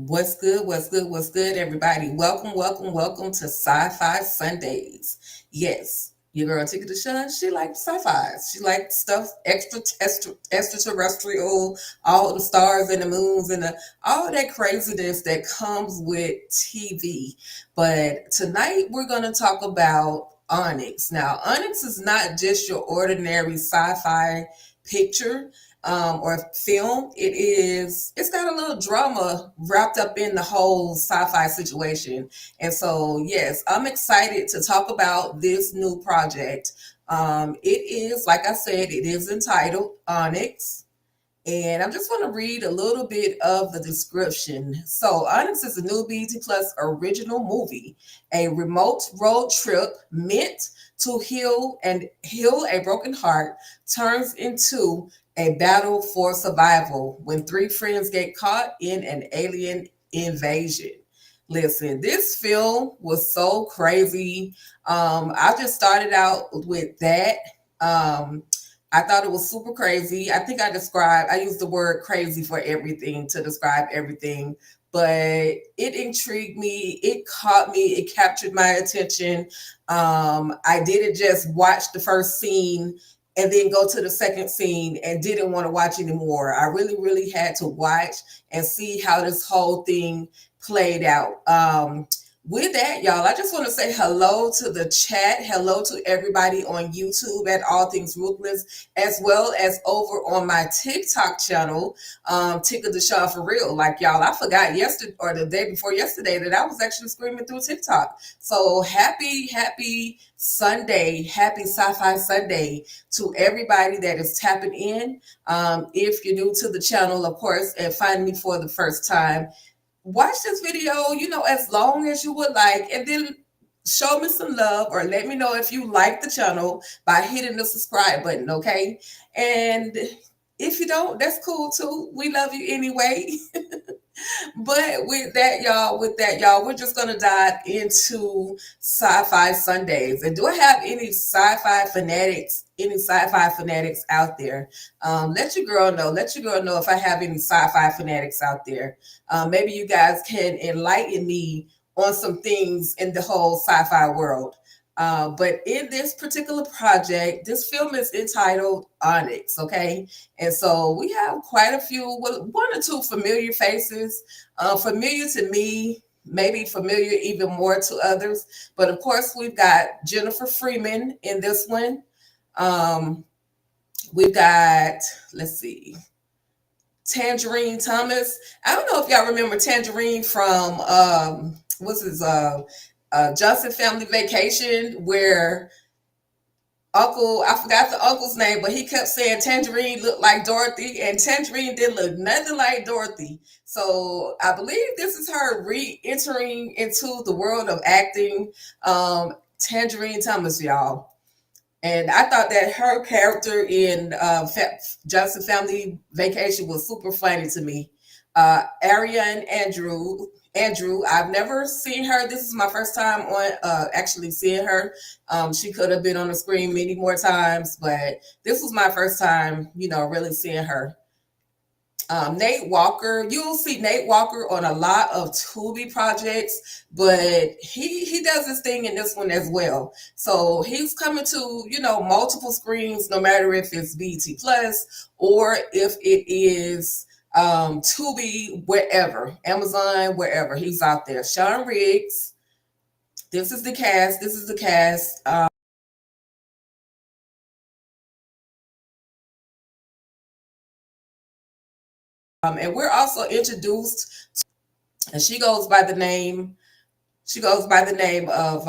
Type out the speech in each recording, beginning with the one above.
What's good? What's good? What's good, everybody? Welcome, welcome, welcome to Sci-Fi Sundays. Yes, your girl Tika Deshawn, she likes sci-fi. She likes stuff extraterrestrial, all the stars and the moons and all that craziness that comes with TV. But tonight we're going to talk about Onyx. Now, Onyx is not just your ordinary sci-fi picture or film. It's got a little drama wrapped up in the whole sci-fi situation. And so yes, I'm excited to talk about this new project. It is, like I said, it is entitled Onyx. And I'm just going to read a little bit of the description. So, Onyx is a new BETPlus original movie, a remote road trip meant to heal a broken heart turns into a battle for survival when three friends get caught in an alien invasion. Listen, this film was so crazy. I just started out with that. Um, I thought it was super crazy. I used the word crazy for everything to describe everything, but it intrigued me. It caught me. It captured my attention. I didn't just watch the first scene and then go to the second scene and didn't want to watch anymore. I really, really had to watch and see how this whole thing played out. With that, y'all, I just want to say hello to the chat. Hello to everybody on YouTube at All Things Ruthless, as well as over on my TikTok channel, Tika Deshawn for real. Like y'all, I forgot yesterday or the day before yesterday that I was actually screaming through TikTok. So happy Sunday, happy Sci-Fi Sunday to everybody that is tapping in. If you're new to the channel, of course, and find me for the first time, watch this video, as long as you would like, and then show me some love or let me know if you like the channel by hitting the subscribe button, okay? And if you don't, that's cool too. We love you anyway. But with that, y'all, we're just gonna dive into Sci-Fi Sundays. And do I have any sci-fi fanatics? Any sci-fi fanatics out there? Let your girl know. Let your girl know if I have any sci-fi fanatics out there. Maybe you guys can enlighten me on some things in the whole sci-fi world. But in this particular project, this film is entitled Onyx, okay? And so we have quite a few, well, one or two familiar faces, familiar to me, maybe familiar even more to others. But of course, we've got Jennifer Freeman in this one. Um, we've got, let's see, Tangerine Thomas. I don't know if y'all remember Tangerine from what's his Johnson Family Vacation, where I forgot the uncle's name, but he kept saying Tangerine looked like Dorothy, and Tangerine didn't look nothing like Dorothy. So I believe this is her re-entering into the world of acting. Tangerine Thomas, y'all. And I thought that her character in Johnson Family Vacation was super funny to me. Aria and Andrew, I've never seen her. This is my first time on actually seeing her. She could have been on the screen many more times, but this was my first time, really seeing her. Nate Walker, you'll see Nate Walker on a lot of Tubi projects, but he does his thing in this one as well. So he's coming to multiple screens, no matter if it's BT Plus or if it is Tubi, wherever, Amazon, wherever, he's out there. Sean Riggs, this is the cast. This is the cast. And we're also introduced, and she goes by the name of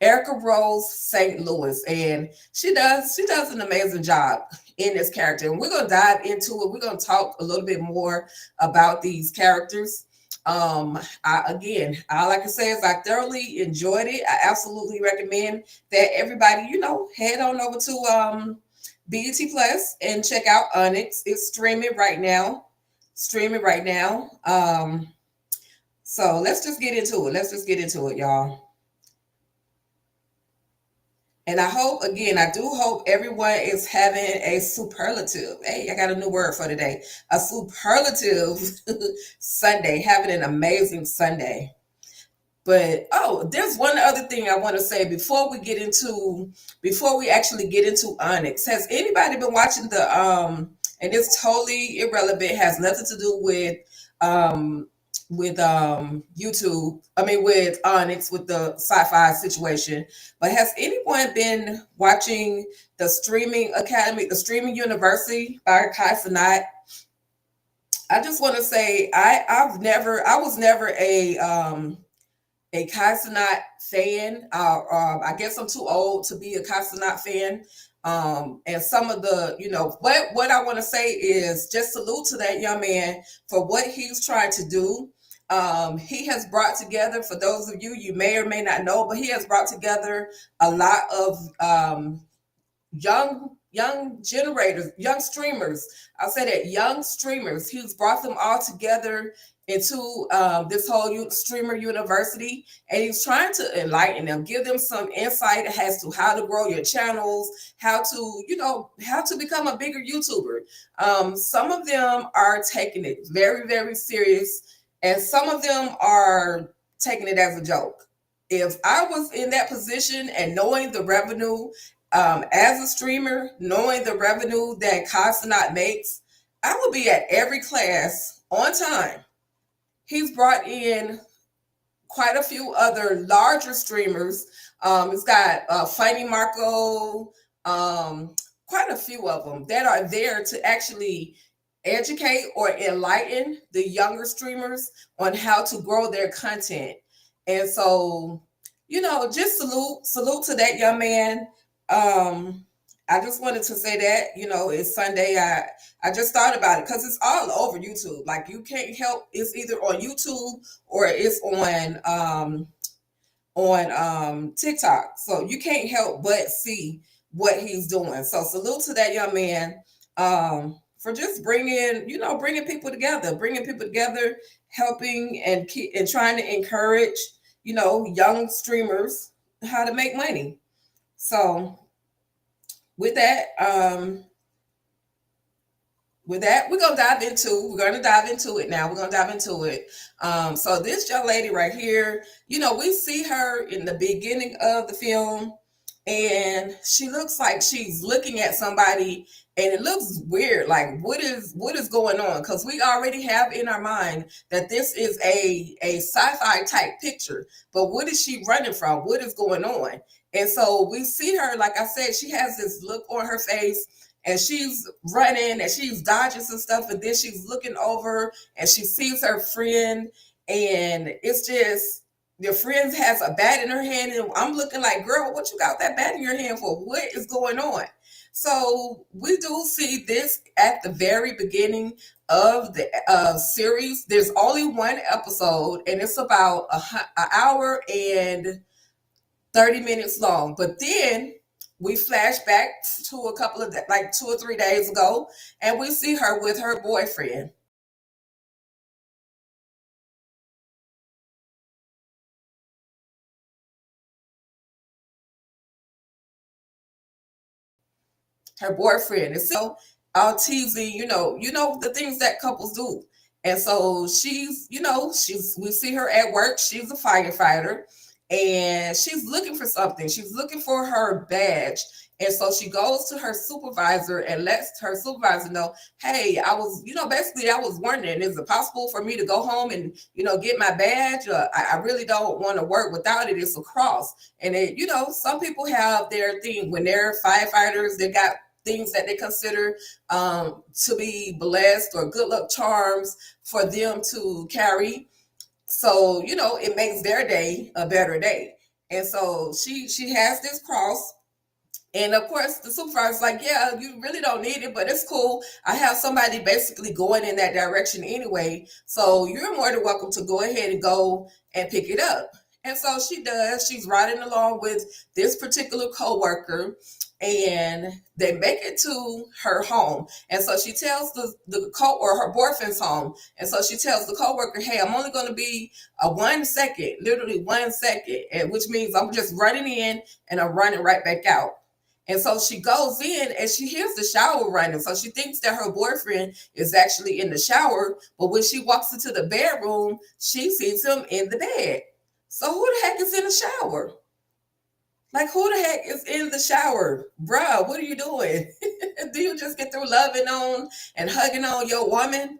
Erica Rose St. Louis, and she does an amazing job in this character. And we're gonna dive into it. We're gonna talk a little bit more about these characters. All I can say is I thoroughly enjoyed it. I absolutely recommend that everybody, head on over to BET Plus and check out Onyx. It's streaming right now. So let's just get into it. Y'all. And I hope, again, I do hope everyone is having a superlative. Hey, I got a new word for today. A superlative Sunday, having an amazing Sunday. But oh, there's one other thing I want to say before we actually get into Onyx. Has anybody been watching the and it's totally irrelevant, has nothing to do um YouTube. I mean with Onyx with the Sci-Fi situation. But has anyone been watching the Streaming Academy, the Streaming University by Kai Cenat? I just want to say I was never a Kai Cenat fan. I guess I'm too old to be a Kai Cenat fan. And some of the, what I want to say is just salute to that young man for what he's trying to do. He has brought together, for those of you, you may or may not know, but he has brought together a lot of young generators, young streamers. I'll say that young streamers. He's brought them all together into this whole streamer university, and he's trying to enlighten them, give them some insight as to how to grow your channels, how to how to become a bigger YouTuber. Some of them are taking it very, very serious, and some of them are taking it as a joke. If I was in that position and knowing the revenue, as a streamer, knowing the revenue that Kai Cenat makes, I would be at every class on time. He's brought in quite a few other larger streamers. It's got Funny Marco, quite a few of them that are there to actually educate or enlighten the younger streamers on how to grow their content. And so, just salute to that young man. I just wanted to say that, it's Sunday. I just thought about it because it's all over YouTube. Like you can't help. It's either on YouTube or it's on TikTok. So you can't help but see what he's doing. So salute to that young man for just bringing people together, helping and trying to encourage young streamers how to make money. So with that, we're gonna dive into it now. We're gonna dive into it. So this young lady right here, we see her in the beginning of the film, and she looks like she's looking at somebody, and it looks weird. Like what is going on? Because we already have in our mind that this is a sci-fi type picture, but what is she running from? What is going on? And so we see her, like I said, she has this look on her face, and she's running and she's dodging some stuff, and then she's looking over and she sees her friend, and it's just your friend has a bat in her hand, and I'm looking like, girl, what you got that bat in your hand for? What is going on? So we do see this at the very beginning of the series. There's only one episode, and it's about an hour and 30 minutes long. But then we flash back to a couple of like 2 or 3 days ago, and we see her with her boyfriend. Her boyfriend is still all teasing, the things that couples do. And so we see her at work. She's a firefighter, and she's looking for something. She's looking for her badge. And so she goes to her supervisor and lets her supervisor know, hey, basically I was wondering, is it possible for me to go home and, get my badge? I really don't want to work without it. It's a cross. And some people have their thing when they're firefighters, they got things that they consider to be blessed or good luck charms for them to carry. So, it makes their day a better day. And so she has this cross. And of course, the supervisor's like, yeah, you really don't need it, but it's cool. I have somebody basically going in that direction anyway. So you're more than welcome to go ahead and go and pick it up. And so she does. She's riding along with this particular coworker. and they make it to her home. And so she tells the co or her boyfriend's home. And so she tells the coworker, "Hey, I'm only going to be a 1 second, literally 1 second," and which means I'm just running in and I'm running right back out. And so she goes in and she hears the shower running. So she thinks that her boyfriend is actually in the shower. But when she walks into the bedroom, she sees him in the bed. So who the heck is in the shower? Like, who the heck is in the shower? Bruh, what are you doing? Do you just get through loving on and hugging on your woman?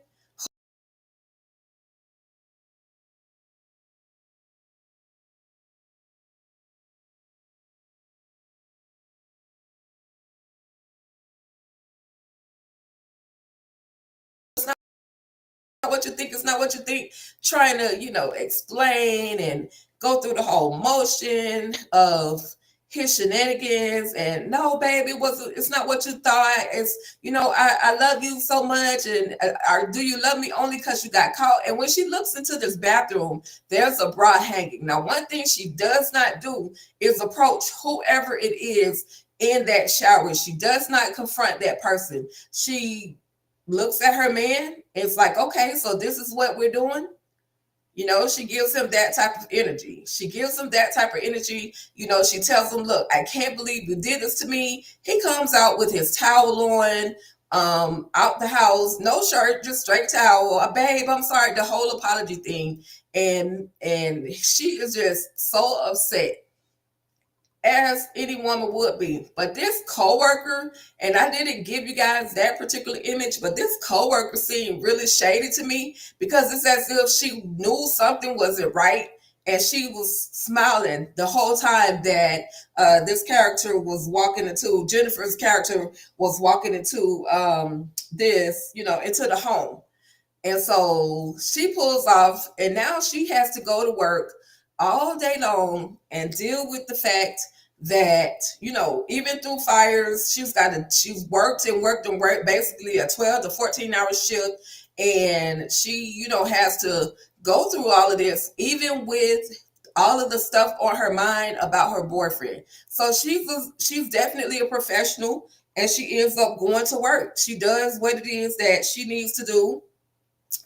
What you think, it's not what you think, trying to, explain and go through the whole motion of his shenanigans. And no, baby, it's not what you thought. It's, I love you so much. And or do you love me only because you got caught? And when she looks into this bathroom, there's a bra hanging. Now, one thing she does not do is approach whoever it is in that shower. She does not confront that person. She looks at her man. It's like, okay, so this is what we're doing. She gives him that type of energy. She gives him that type of energy. She tells him, "Look, I can't believe you did this to me." He comes out with his towel on, out the house, no shirt, just straight towel. Babe, I'm sorry, the whole apology thing. And she is just so upset, as any woman would be. But this coworker, and I didn't give you guys that particular image, but this coworker seemed really shady to me, because it's as if she knew something wasn't right, and she was smiling the whole time that this character was walking into, Jennifer's character was walking into this, into the home. And so she pulls off, and now she has to go to work all day long and deal with the fact that, even through fires, she's worked and worked and worked, basically a 12 to 14-hour shift. And she, has to go through all of this, even with all of the stuff on her mind about her boyfriend. So she's definitely a professional, and she ends up going to work. She does what it is that she needs to do,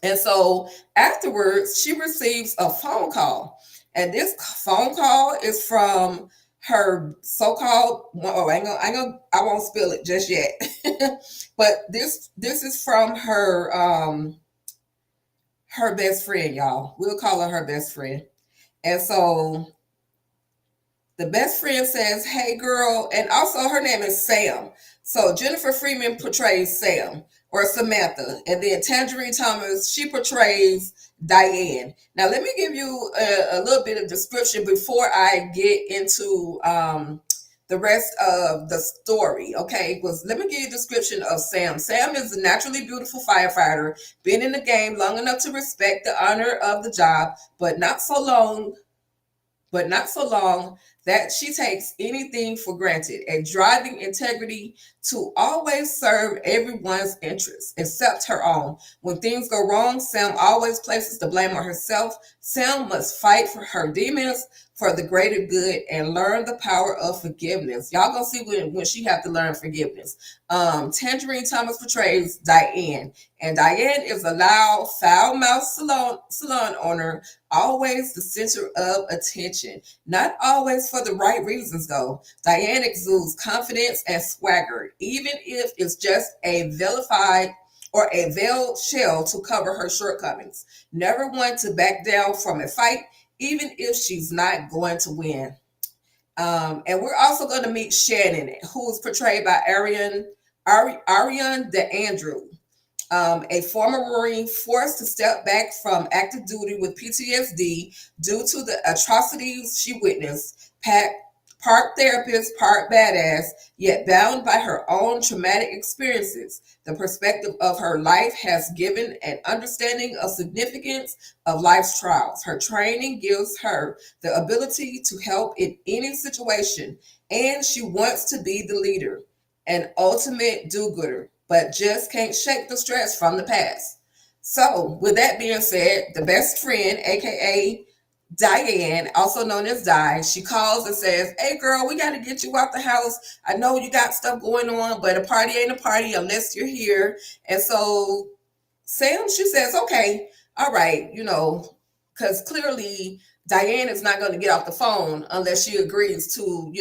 and so afterwards, she receives a phone call. And this phone call is from her so-called, oh, I won't spill it just yet. But this is from her best friend, y'all. We'll call her best friend. And so the best friend says, "Hey, girl," and also her name is Sam. So Jennifer Freeman portrays Sam, or Samantha, and then Tangerine Thomas, she portrays Diane. Now, let me give you a little bit of description before I get into the rest of the story. Okay, let me give you a description of Sam. Sam is a naturally beautiful firefighter, been in the game long enough to respect the honor of the job, but not so long that she takes anything for granted, a driving integrity to always serve everyone's interests except her own. When things go wrong, Sam always places the blame on herself. Sam must fight for her demons for the greater good and learn the power of forgiveness. Y'all gonna see when she have to learn forgiveness. Tangerine Thomas portrays Diane, and Diane is a loud, foul-mouthed salon owner, always the center of attention. Not always for the right reasons, though. Diane exudes confidence and swagger, even if it's just a vilified or a veiled shell to cover her shortcomings. Never one to back down from a fight, even if she's not going to win. And we're also going to meet Shannon, who is portrayed by Ariane DeAndrew, a former Marine forced to step back from active duty with PTSD due to the atrocities she witnessed. Part therapist, part badass, yet bound by her own traumatic experiences. The perspective of her life has given an understanding of significance of life's trials. Her training gives her the ability to help in any situation, and she wants to be the leader, an ultimate do-gooder, but just can't shake the stress from the past. So, with that being said, the best friend, aka Diane, also known as Di, she calls and says, "Hey girl, we got to get you out the house. I know you got stuff going on, but a party ain't a party unless you're here." And so Sam, she says, "Okay, all right, because clearly Diane is not going to get off the phone unless she agrees to,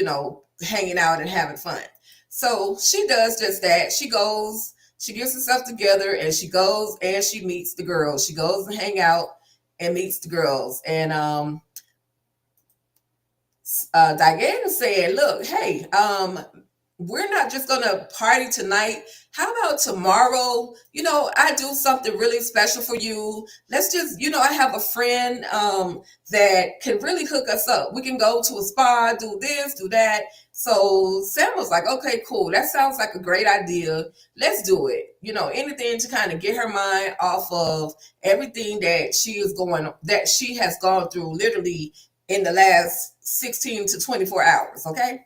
hanging out and having fun." So she does just that. She goes, she gets herself together, and she goes and she meets the girls. She goes and hang out and meets the girls. And Diana said, "Look, hey, we're not just gonna party tonight. How about tomorrow? I do something really special for you. Let's just, I have a friend that can really hook us up. We can go to a spa, do this, do that." So Sam was like, "Okay, cool. That sounds like a great idea. Let's do it. Anything to kind of get her mind off of everything that she has gone through literally in the last 16 to 24 hours." Okay.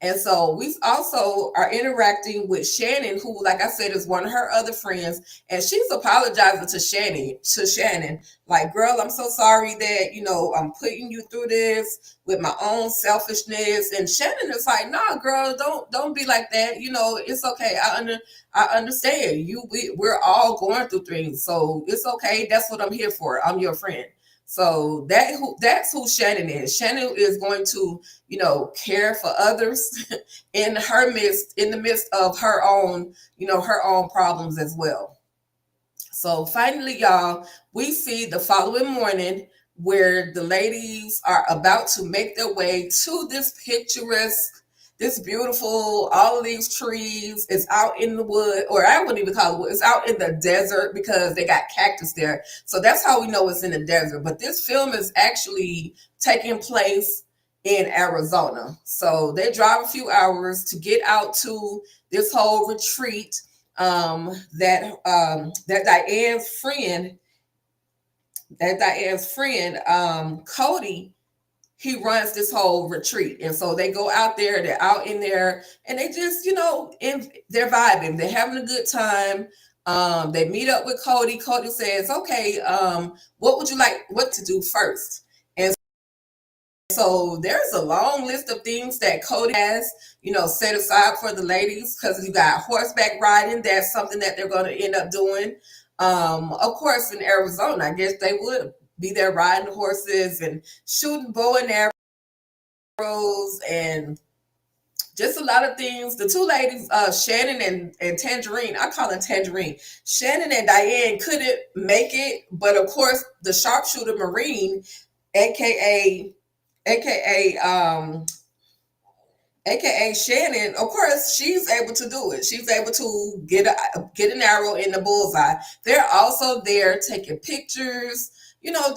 And so we also are interacting with Shannon, who, like I said, is one of her other friends, and she's apologizing to Shannon, like, "Girl, I'm so sorry that I'm putting you through this with my own selfishness." And Shannon is like, "Nah, girl, don't be like that. It's okay. I understand. We're all going through things, so it's okay. That's what I'm here for. I'm your friend." So that's who Shannon is. Shannon is going to care for others in the midst of her own problems as well. So finally, y'all, we see the following morning where the ladies are about to make their way to this beautiful, all of these trees. Is out in the wood, or I wouldn't even call it wood. It's out in the desert because they got cactus there. So that's how we know it's in the desert. But this film is actually taking place in Arizona. So they drive a few hours to get out to this whole retreat that Diane's friend, Cody, he runs this whole retreat. And so they go out there, they're out in there, and they just, they're vibing, they're having a good time. They meet up with Cody. Cody says, "Okay, what would you like what to do first?" And so there's a long list of things that Cody has, set aside for the ladies, because you got horseback riding. That's something that they're going to end up doing. Of course, in Arizona, I guess they would be there riding horses and shooting bow and arrows and just a lot of things. The two ladies, Shannon and Tangerine, I call her Tangerine. Shannon and Diane couldn't make it, but of course, the sharpshooter Marine, aka aka aka Shannon, of course, she's able to do it. She's able to get an arrow in the bullseye. They're also there taking pictures,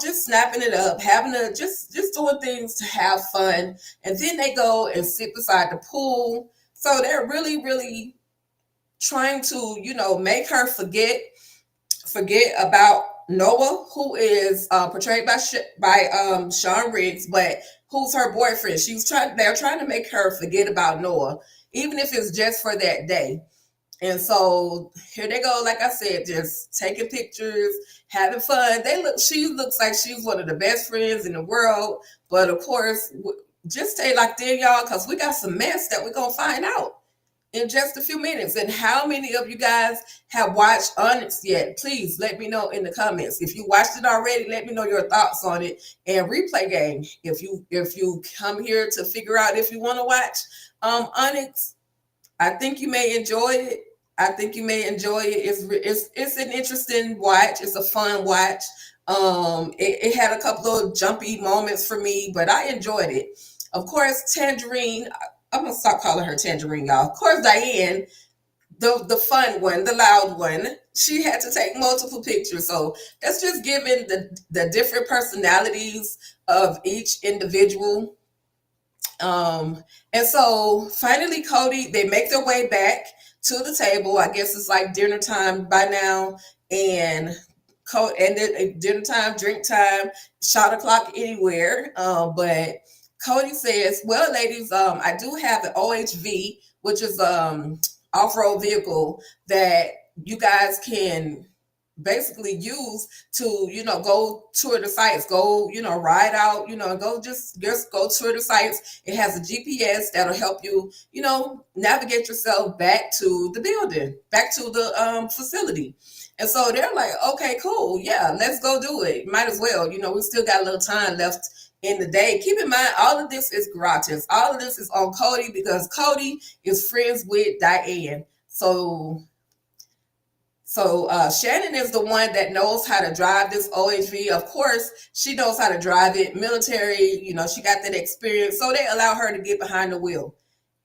just snapping it up, having just doing things to have fun. And then they go and sit beside the pool. So they're really, really trying to, make her forget about Noah, who is portrayed by Sean Riggs, but who's her boyfriend. They're trying to make her forget about Noah, even if it's just for that day. And so here they go, like I said, just taking pictures, having fun. She looks like she's one of the best friends in the world. But of course, just stay locked in, y'all, because we got some mess that we're gonna find out in just a few minutes. And how many of you guys have watched Onyx yet? Please let me know in the comments. If you watched it already, let me know your thoughts on it. And replay game, if you come here to figure out if you want to watch Onyx, I think you may enjoy it. It's an interesting watch. It's a fun watch. It had a couple of jumpy moments for me, but I enjoyed it. Of course, Tangerine, I'm gonna stop calling her Tangerine, y'all. Of course, Diane, the fun one, the loud one, she had to take multiple pictures. So that's just giving the different personalities of each individual. And so finally, Cody, they make their way back to the table. I guess it's like dinner time by now, and dinner time, drink time, shot o'clock anywhere. But Cody says, "Well, ladies, I do have an OHV, which is off-road vehicle that you guys can basically use to, go tour the sites, go, ride out, and go just go tour the sites. It has a GPS that'll help you, navigate yourself back to the building, back to the facility. And so they're like, okay, cool, yeah, let's go do it. Might as well, we still got a little time left in the day. Keep in mind, all of this is gratis. All of this is on Cody because Cody is friends with Diane. So Shannon is the one that knows how to drive this OHV. Of course, she knows how to drive it. Military, she got that experience. So they allow her to get behind the wheel.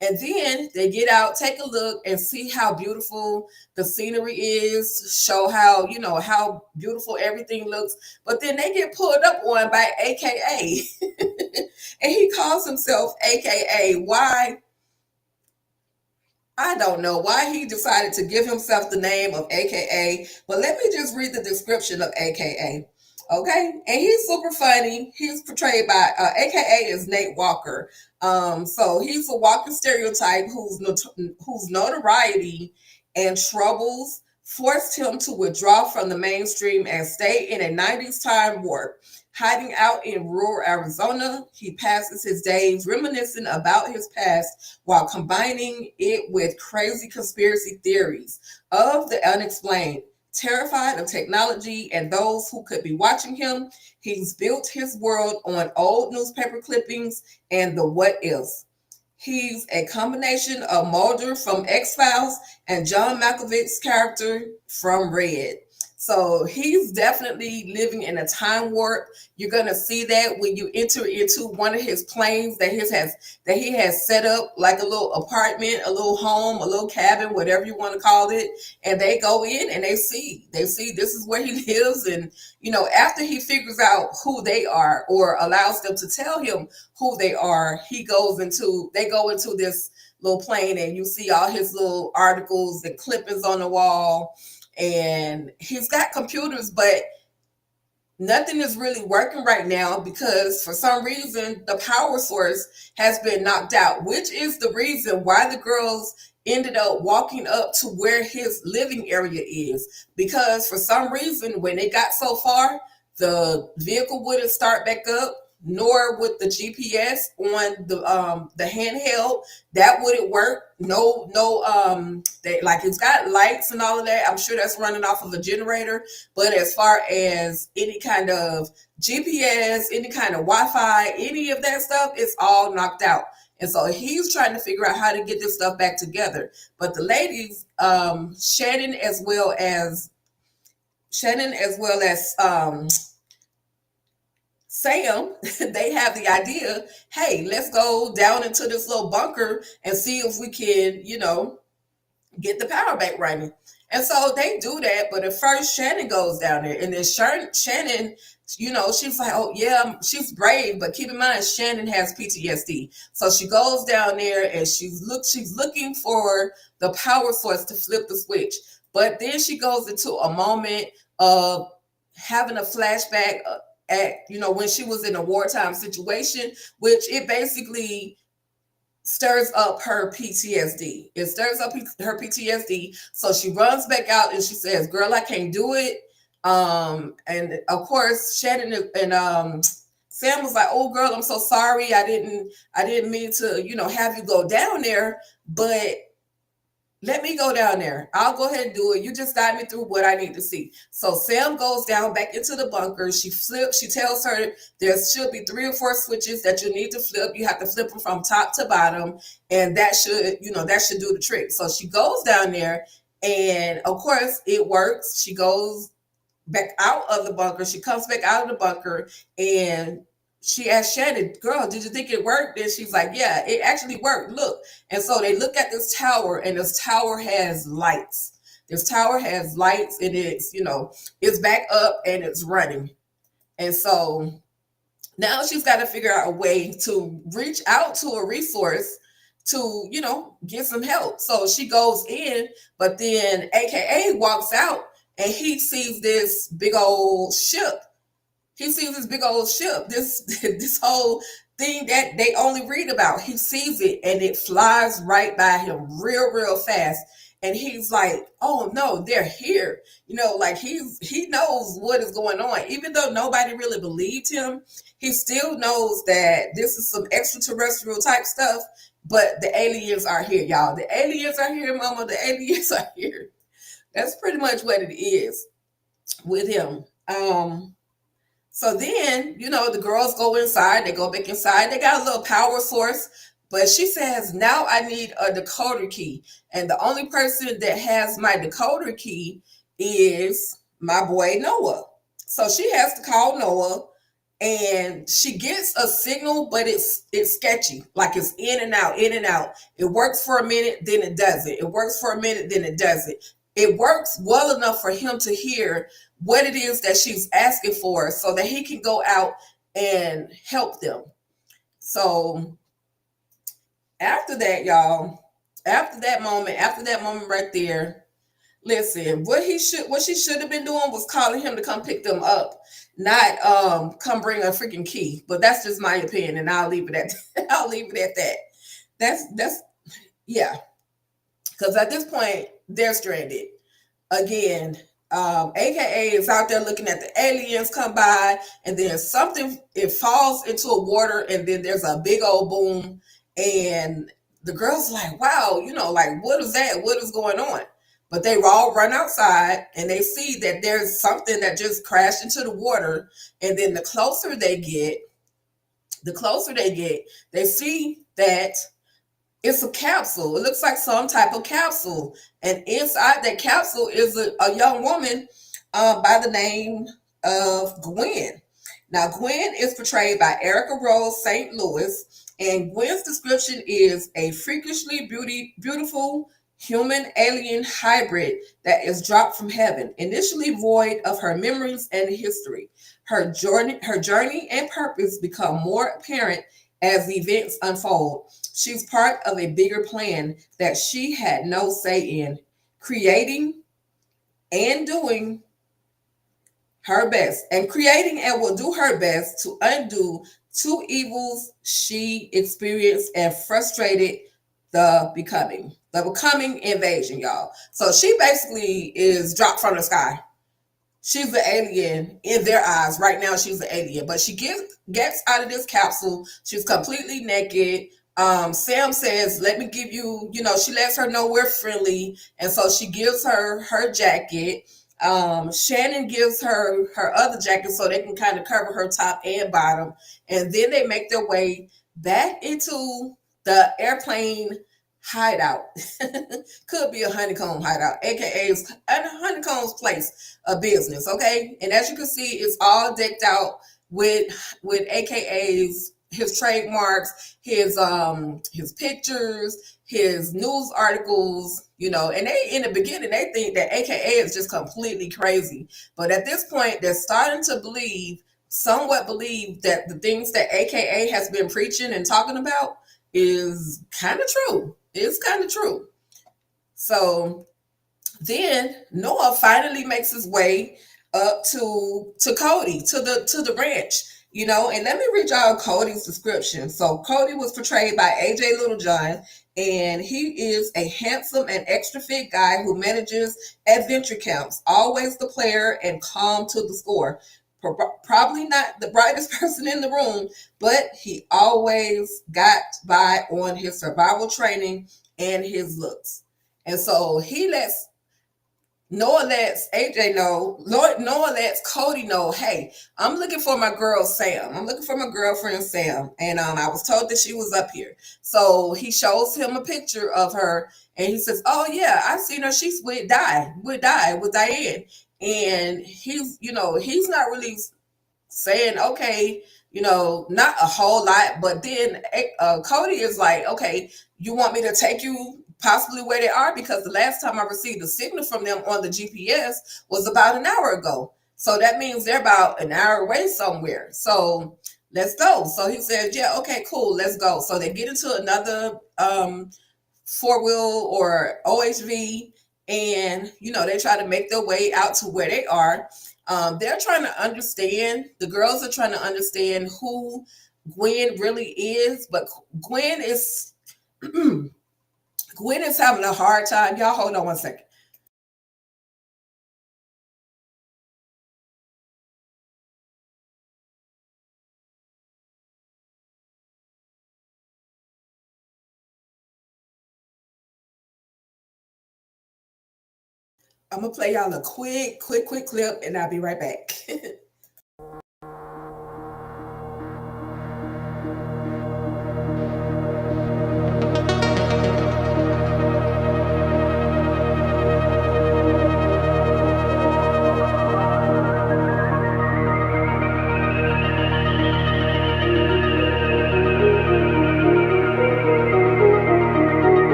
And then they get out, take a look, and see how beautiful the scenery is, show how beautiful everything looks. But then they get pulled up on by AKA. And he calls himself AKA. Why? I don't know why he decided to give himself the name of AKA, but let me just read the description of AKA. Okay, and he's super funny. He's portrayed by AKA is Nate Walker. So he's a walking stereotype whose notoriety and troubles forced him to withdraw from the mainstream and stay in a 90s time warp. Hiding out in rural Arizona, he passes his days reminiscing about his past while combining it with crazy conspiracy theories of the unexplained. Terrified of technology and those who could be watching him, he's built his world on old newspaper clippings and the what ifs. He's a combination of Mulder from X-Files and John Malkovich's character from Red. So he's definitely living in a time warp. You're gonna see that when you enter into one of his planes that he has set up like a little apartment, a little home, a little cabin, whatever you want to call it. And they go in and they see this is where he lives. And after he figures out who they are or allows them to tell him who they are, they go into this little plane and you see all his little articles and clippings on the wall. And he's got computers, but nothing is really working right now because for some reason the power source has been knocked out, which is the reason why the girls ended up walking up to where his living area is. Because for some reason, when they got so far, the vehicle wouldn't start back up, nor with the GPS on the handheld. That wouldn't work. No, it's got lights and all of that. I'm sure that's running off of a generator. But as far as any kind of GPS, any kind of Wi-Fi, any of that stuff, it's all knocked out. And so he's trying to figure out how to get this stuff back together. But the ladies, Shannon as well as Sam, they have the idea, hey, let's go down into this little bunker and see if we can, get the power back running. And so they do that, but at first Shannon goes down there, and then Shannon, she's like, oh yeah, she's brave, but keep in mind Shannon has PTSD. So she goes down there and she's looking for the power source to flip the switch. But then she goes into a moment of having a flashback at, when she was in a wartime situation, which it basically stirs up her PTSD. It stirs up her PTSD. So she runs back out and she says, girl, I can't do it. And of course, Shannon and Sam was like, oh girl, I'm so sorry. I didn't mean to, have you go down there, but let me go down there. I'll go ahead and do it. You just guide me through what I need to see. So Sam goes down back into the bunker. She tells her there should be 3 or 4 switches that you need to flip. You have to flip them from top to bottom. And that should do the trick. So she goes down there and of course it works. She goes back out of the bunker. She comes back out of the bunker and she asked Shannon, girl, did you think it worked? And she's like, yeah, it actually worked. Look. And so they look at this tower and this tower has lights. This tower has lights and it's back up and it's running. And so now she's got to figure out a way to reach out to a resource to, get some help. So she goes in, but then AKA walks out and he sees this big old ship. This whole thing that they only read about. He sees it and it flies right by him real, real fast. and he's like, oh no, they're here. Like he knows what is going on. Even though nobody really believed him, he still knows that this is some extraterrestrial type stuff. But the aliens are here, y'all. The aliens are here, mama. The aliens are here. That's pretty much what it is with him. So then, the girls go inside, they go back inside, they got a little power source, but she says, now I need a decoder key. And the only person that has my decoder key is my boy Noah. So she has to call Noah, and she gets a signal, but it's sketchy. Like it's in and out, in and out. It works for a minute, then it doesn't. It works for a minute, then it doesn't. It works well enough for him to hear what it is that she's asking for so that he can go out and help them. So after that, y'all, after that moment right there, listen, what she should have been doing was calling him to come pick them up, not come bring a freaking key. But that's just my opinion, and I'll leave it at I'll leave it at that. That's yeah. Because at this point, they're stranded again. AKA is out there looking at the aliens come by, and then something, it falls into a water, and then there's a big old boom, and the girls like, wow, like, what is that? What is going on? But they all run outside, and they see that there's something that just crashed into the water, and then the closer they get, they see that it's a capsule. It looks like some type of capsule. And inside that capsule is a young woman by the name of Gwen. Now, Gwen is portrayed by Erica Rose St. Louis. And Gwen's description is a freakishly beautiful human alien hybrid that is dropped from heaven, initially void of her memories and history. Her journey and purpose become more apparent as events unfold. She's part of a bigger plan that she had no say in, creating and doing her best, and creating and will do her best to undo two evils she experienced and frustrated the becoming invasion, y'all. So she basically is dropped from the sky. She's the alien in their eyes. Right now, she's the alien. But she gets out of this capsule. She's completely naked. Sam says, let me give you, she lets her know we're friendly. And so she gives her her jacket. Shannon gives her her other jacket so they can kind of cover her top and bottom. And then they make their way back into the airplane hideout. Could be a honeycomb hideout, aka a honeycomb's place of business. Okay, and as you can see, it's all decked out with AKA's, his trademarks, his pictures, his news articles, and they, in the beginning, they think that AKA is just completely crazy. But at this point, they're starting to somewhat believe that the things that AKA has been preaching and talking about is kind of true. It's kind of true. So then Noah finally makes his way up to Cody, to the ranch, and let me read y'all Cody's description. So Cody was portrayed by AJ Littlejohn, and he is a handsome and extra fit guy who manages adventure camps, always the player and calm to the score. Probably not the brightest person in the room, but he always got by on his survival training and his looks. And so Noah lets AJ know, Noah lets Cody know, hey, I'm looking for my girl Sam. I'm looking for my girlfriend Sam. And I was told that she was up here. So he shows him a picture of her, and he says, oh yeah, I seen her. She's with Diane. And he's not really saying, okay, not a whole lot. But then Cody is like, okay, you want me to take you possibly where they are? Because the last time I received a signal from them on the GPS was about an hour ago. So that means they're about an hour away somewhere. So let's go. So he says, yeah, okay, cool, let's go. So they get into another four-wheel or OHV, and they try to make their way out to where they are. They're trying to understand, the girls are trying to understand who Gwen really is, but Gwen is Gwen is having a hard time. Y'all hold on one second. I'm gonna play y'all a quick clip, and I'll be right back.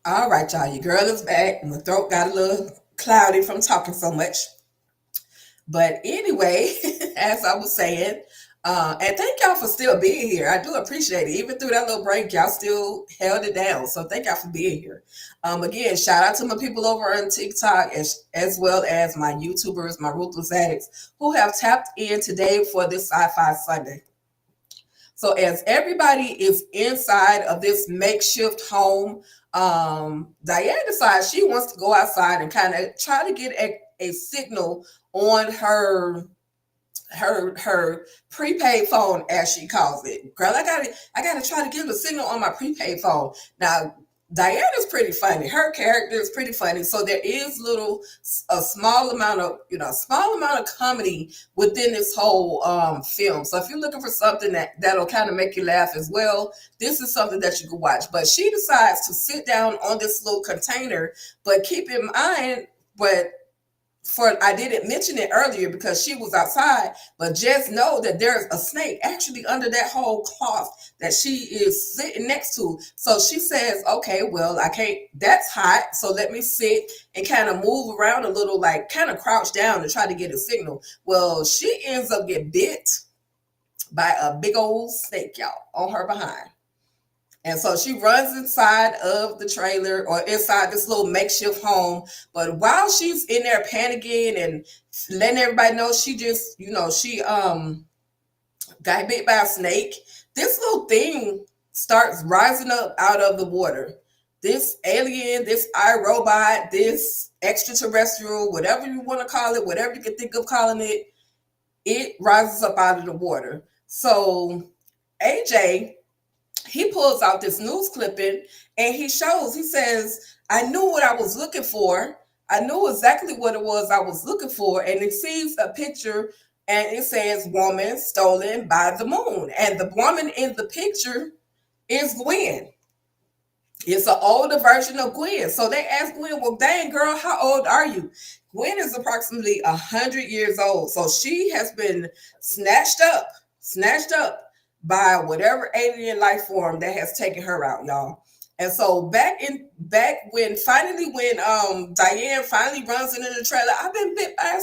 All right, y'all. Your girl is back. My throat got a little cloudy from talking so much. But anyway, as I was saying, and thank y'all for still being here. I do appreciate it. Even through that little break, y'all still held it down. So thank y'all for being here. Again, shout out to my people over on TikTok as well as my YouTubers, my Ruthless Addicts, who have tapped in today for this Sci-Fi Sunday. So as everybody is inside of this makeshift home, Diane decides she wants to go outside and kind of try to get a signal on her prepaid phone, as she calls it. Girl, I gotta try to give a signal on my prepaid phone. Now Diana's pretty funny. Her character is pretty funny. So there is a small amount of, a small amount of comedy within this whole film. So if you're looking for something that'll kind of make you laugh as well, this is something that you can watch. But she decides to sit down on this little container, but keep in mind, but for I didn't mention it earlier because she was outside, but just know that there's a snake actually under that whole cloth that she is sitting next to. So she says, okay, well, I can't, that's hot. So let me sit and kind of move around a little, like kind of crouch down to try to get a signal. Well, she ends up getting bit by a big old snake, y'all, on her behind. And so she runs inside of the trailer or inside this little makeshift home. But while she's in there panicking and letting everybody know she just, she got bit by a snake, this little thing starts rising up out of the water. This alien, this iRobot, this extraterrestrial, whatever you want to call it, whatever you can think of calling it, it rises up out of the water. So AJ, he pulls out this news clipping and he says, I knew what I was looking for. I knew exactly what it was I was looking for. And he sees a picture and it says woman stolen by the moon. And the woman in the picture is Gwen. It's an older version of Gwen. So they asked Gwen, well, dang, girl, how old are you? Gwen is approximately 100 years old. So she has been snatched up by whatever alien life form that has taken her out, y'all. And so back when Diane finally runs into the trailer, I've been bit by a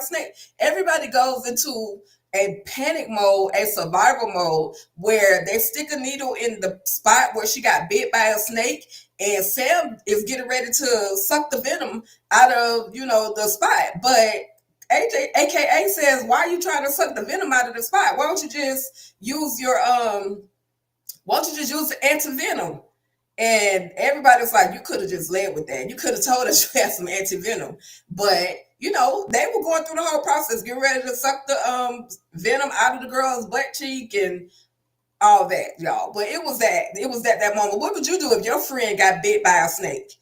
snake, everybody goes into a panic mode, a survival mode, where they stick a needle in the spot where she got bit by a snake, and Sam is getting ready to suck the venom out of, the spot. But AJ, AKA, says, why are you trying to suck the venom out of the spot? Why don't you just use the anti-venom? And everybody's like, you could have just led with that. You could have told us you had some anti-venom. But, they were going through the whole process, getting ready to suck the venom out of the girl's butt cheek and all that, y'all. But it was that moment. What would you do if your friend got bit by a snake?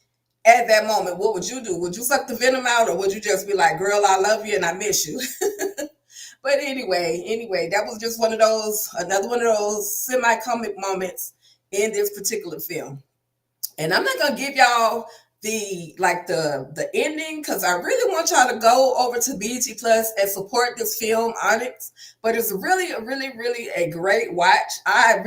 At that moment, what would you do? Would you suck the venom out, or would you just be like, girl, I love you and I miss you? But anyway, that was just another one of those semi-comic moments in this particular film. And I'm not gonna give y'all the ending, because I really want y'all to go over to BETPlus and support this film, Onyx. But it's really really a great watch. I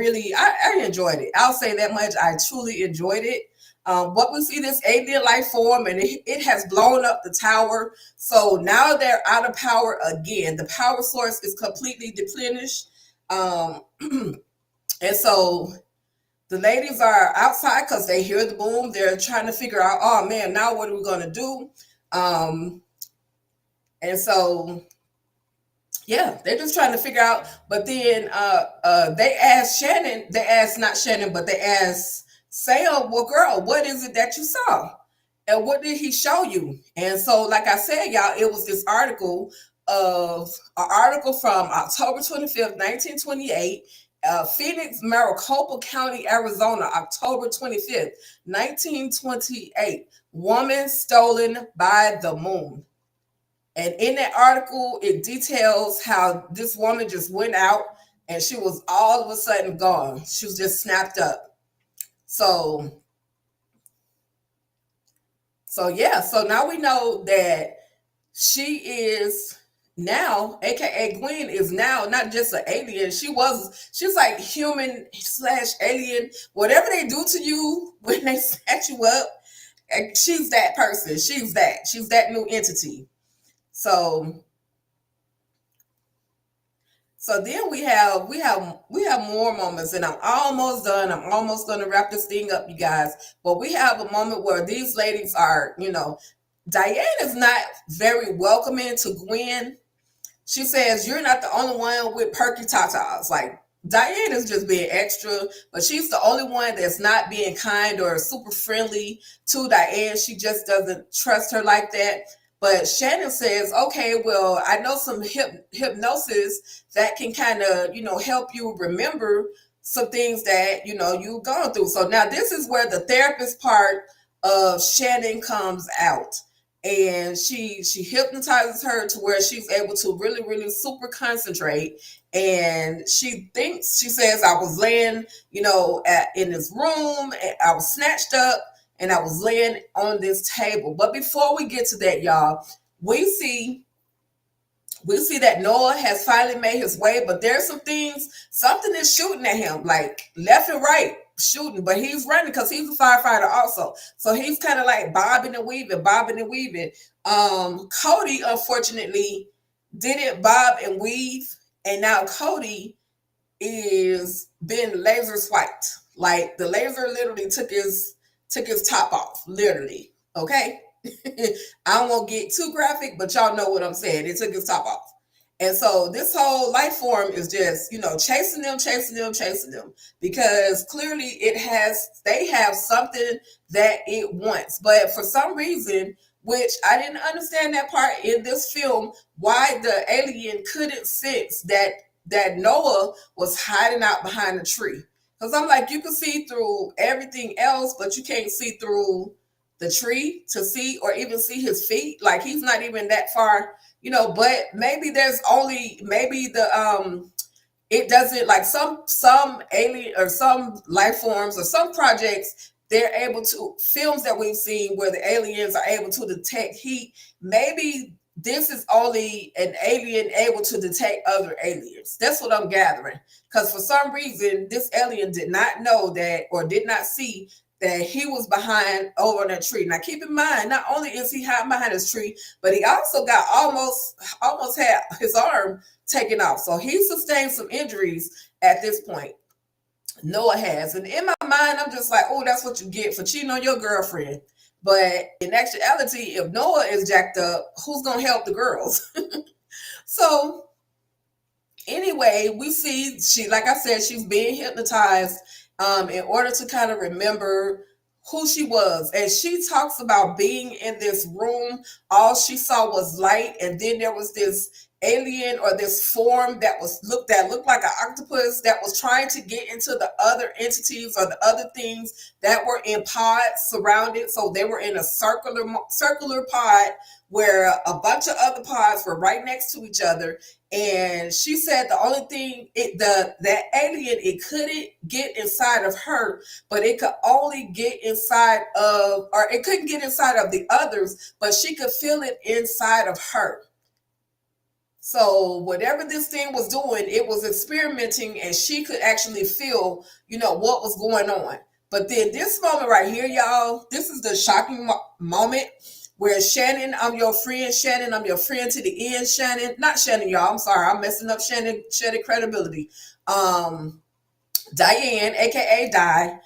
enjoyed it. I'll say that much. I truly enjoyed it. What we see this alien life form, and it has blown up the tower. So now they're out of power again. The power source is completely depleted. Um, and so the ladies are outside because they hear the boom. They're trying to figure out, oh man, now what are we going to do? Um, and so yeah, they're just trying to figure out. But then they asked Shannon, they asked not Shannon, but they asked Sam, well, girl, what is it that you saw? And what did he show you? And so, like I said, y'all, it was this article of an article from October 25th, 1928, Phoenix, Maricopa County, Arizona, October 25th, 1928. Woman stolen by the moon. And in that article, it details how this woman just went out and she was all of a sudden gone. She was just snapped up. So, yeah. So now we know that she is now, aka Gwen, is now not just an alien. She's like human slash alien. Whatever they do to you when they set you up, she's that person. She's that new entity. So then we have more moments, and I'm almost done. I'm almost gonna wrap this thing up, you guys. But we have a moment where these ladies are, Diane is not very welcoming to Gwen. She says, "You're not the only one with perky tatas." Like Diane is just being extra, but she's the only one that's not being kind or super friendly to Diane. She just doesn't trust her like that. But Shannon says, okay, well, I know some hypnosis that can kind of, help you remember some things that, you've gone through. So now this is where the therapist part of Shannon comes out. And she hypnotizes her to where she's able to really, really super concentrate. And she says, I was laying, in this room, and I was snatched up and I was laying on this table. But before we get to that, y'all, we see that Noah has finally made his way, but there's something is shooting at him, like left and right shooting, but he's running because he's a firefighter also. So he's kind of like bobbing and weaving, bobbing and weaving. Cody, unfortunately, didn't bob and weave, and now Cody is been laser swiped. Like the laser literally took his top off, literally. Okay. I won't get too graphic, but y'all know what I'm saying. It took his top off. And so this whole life form is just, chasing them, chasing them, chasing them, because clearly they have something that it wants. But for some reason, which I didn't understand that part in this film, why the alien couldn't sense that Noah was hiding out behind a tree. Because I'm like, you can see through everything else, but you can't see through the tree to see or even see his feet. Like he's not even that far, but maybe it doesn't, like some alien or some life forms or some projects, they're able to, films that we've seen where the aliens are able to detect heat. Maybe this is only an alien able to detect other aliens. That's what I'm gathering. Because for some reason, this alien did not know that or did not see that he was behind over on that tree. Now, keep in mind, not only is he hiding behind his tree, but he also got almost had his arm taken off. So he sustained some injuries at this point. Noah has. And in my mind, I'm just like, oh, that's what you get for cheating on your girlfriend. But in actuality, if Noah is jacked up, who's going to help the girls? So anyway, we see like I said, she's being hypnotized in order to kind of remember who she was. And she talks about being in this room. All she saw was light, and then there was this alien or this form that looked like an octopus that was trying to get into the other entities or the other things that were in pods surrounded. So they were in a circular pod where a bunch of other pods were right next to each other. And she said the only thing that alien, it couldn't get inside of her, but it could only get inside of, or it couldn't get inside of the others, but she could feel it inside of her. So whatever this thing was doing, it was experimenting, and she could actually feel, what was going on. But then this moment right here, y'all, this is the shocking moment where Shannon, I'm your friend, Shannon, I'm your friend to the end, Shannon. Not Shannon, y'all. I'm sorry, I'm messing up Shannon credibility. Diane, aka Di,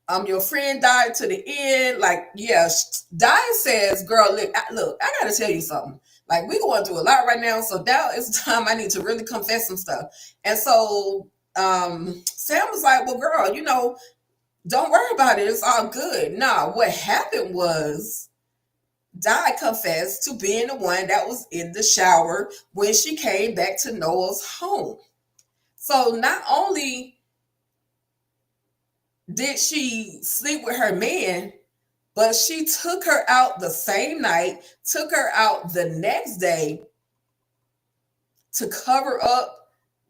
I'm your friend, Di to the end. Like, yeah, Di says, girl, look, I gotta tell you something. Like, we going through a lot right now, so now it's time I need to really confess some stuff. And so Sam was like, well, girl, don't worry about it. It's all good. Nah, what happened was Di confessed to being the one that was in the shower when she came back to Noah's home. So not only did she sleep with her man, but she took her out the same night, took her out the next day to cover up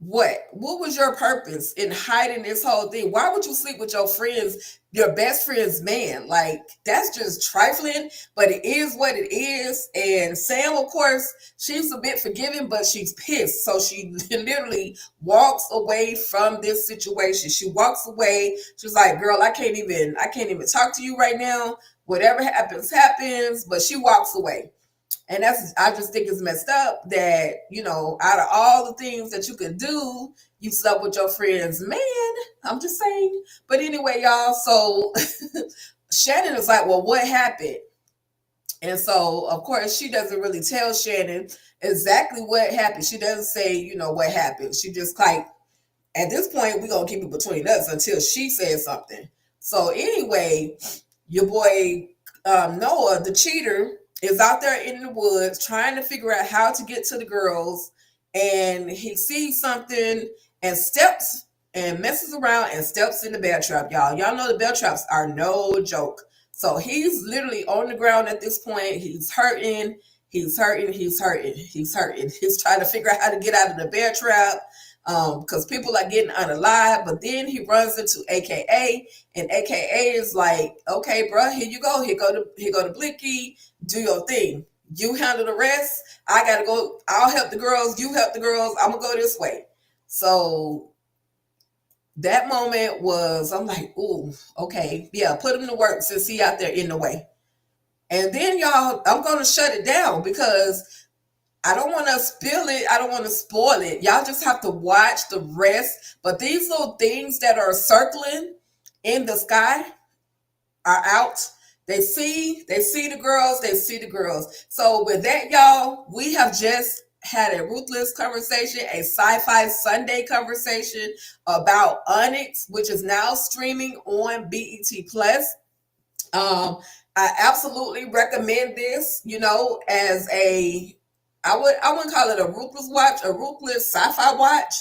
what? What was your purpose in hiding this whole thing? Why would you sleep with your best friend's man? Like, that's just trifling, but it is what it is. And Sam, of course, she's a bit forgiving, but she's pissed. So she literally walks away from this situation. She walks away. She's like, girl, I can't even talk to you right now. Whatever happens, happens. But she walks away. And I just think it's messed up that, out of all the things that you could do, you slept with your friend's man. I'm just saying. But anyway, y'all, so Shannon is like, well, what happened? And so, of course, she doesn't really tell Shannon exactly what happened. She doesn't say, what happened. She just like, at this point, we're going to keep it between us until she says something. So anyway, your boy Noah, the cheater, is out there in the woods trying to figure out how to get to the girls. And he sees something and steps and messes around and steps in the bear trap, y'all. Y'all know the bear traps are no joke. So he's literally on the ground at this point. He's hurting. He's hurting. He's hurting. He's hurting. He's trying to figure out how to get out of the bear trap because people are getting unalive. But then he runs into AKA, and AKA is like, okay, bro, here you go. Here go to Blicky. Do your thing. You handle the rest. I gotta go. I'll help the girls. You help the girls. I'm gonna go this way. So that moment was, I'm like, ooh, okay, yeah, put him to work since he out there in the way. And then y'all, I'm gonna shut it down because I don't want to spill it. I don't want to spoil it. Y'all just have to watch the rest. But these little things that are circling in the sky are out. They see the girls. They see the girls. So with that, y'all, we have just had a ruthless conversation, a sci-fi Sunday conversation about Onyx, which is now streaming on BETPlus. I absolutely recommend this, as I wouldn't call it a ruthless watch, a ruthless sci-fi watch.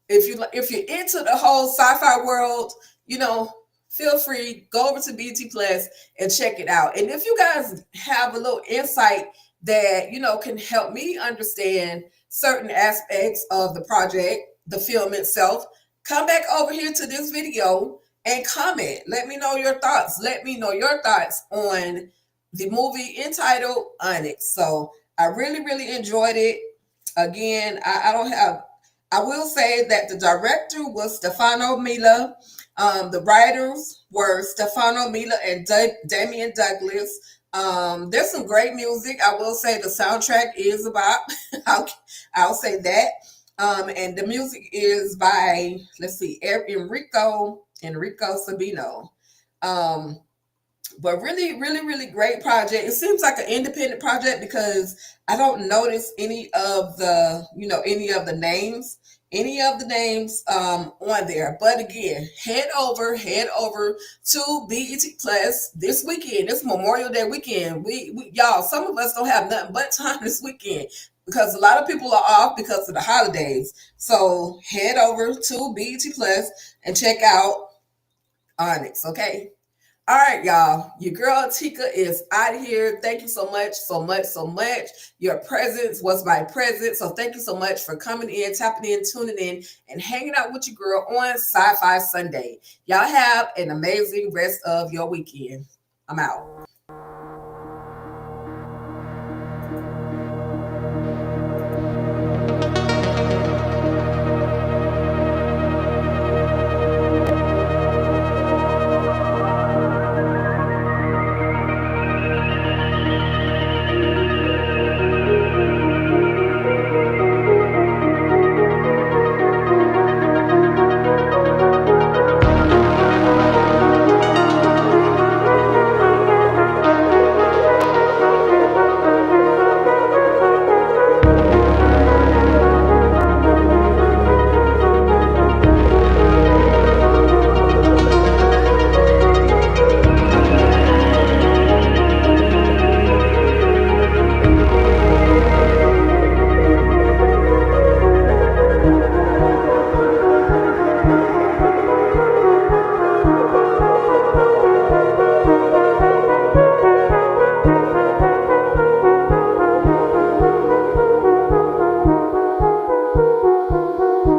If you're into the whole sci-fi world, feel free, go over to BETPlus and check it out. And if you guys have a little insight that can help me understand certain aspects of the project, the film itself, come back over here to this video and comment. Let me know your thoughts. Let me know your thoughts on the movie entitled Onyx. So I really, really enjoyed it. Again, I will say that the director was Stefano Mila. The writers were Stefano Mila and Damian Douglas. There's some great music. I will say the soundtrack is about, I'll say that. And the music is by, let's see, Enrico Sabino. But really, really, really great project. It seems like an independent project because I don't notice any of the names on there. But again, head over to BET Plus this weekend, this Memorial Day weekend. We y'all, some of us don't have nothing but time this weekend because a lot of people are off because of the holidays. So head over to BET Plus and check out Onyx, okay? All right, y'all. Your girl Tika is out of here. Thank you so much, so much, so much. Your presence was my present. So thank you so much for coming in, tapping in, tuning in, and hanging out with your girl on Sci-Fi Sunday. Y'all have an amazing rest of your weekend. I'm out.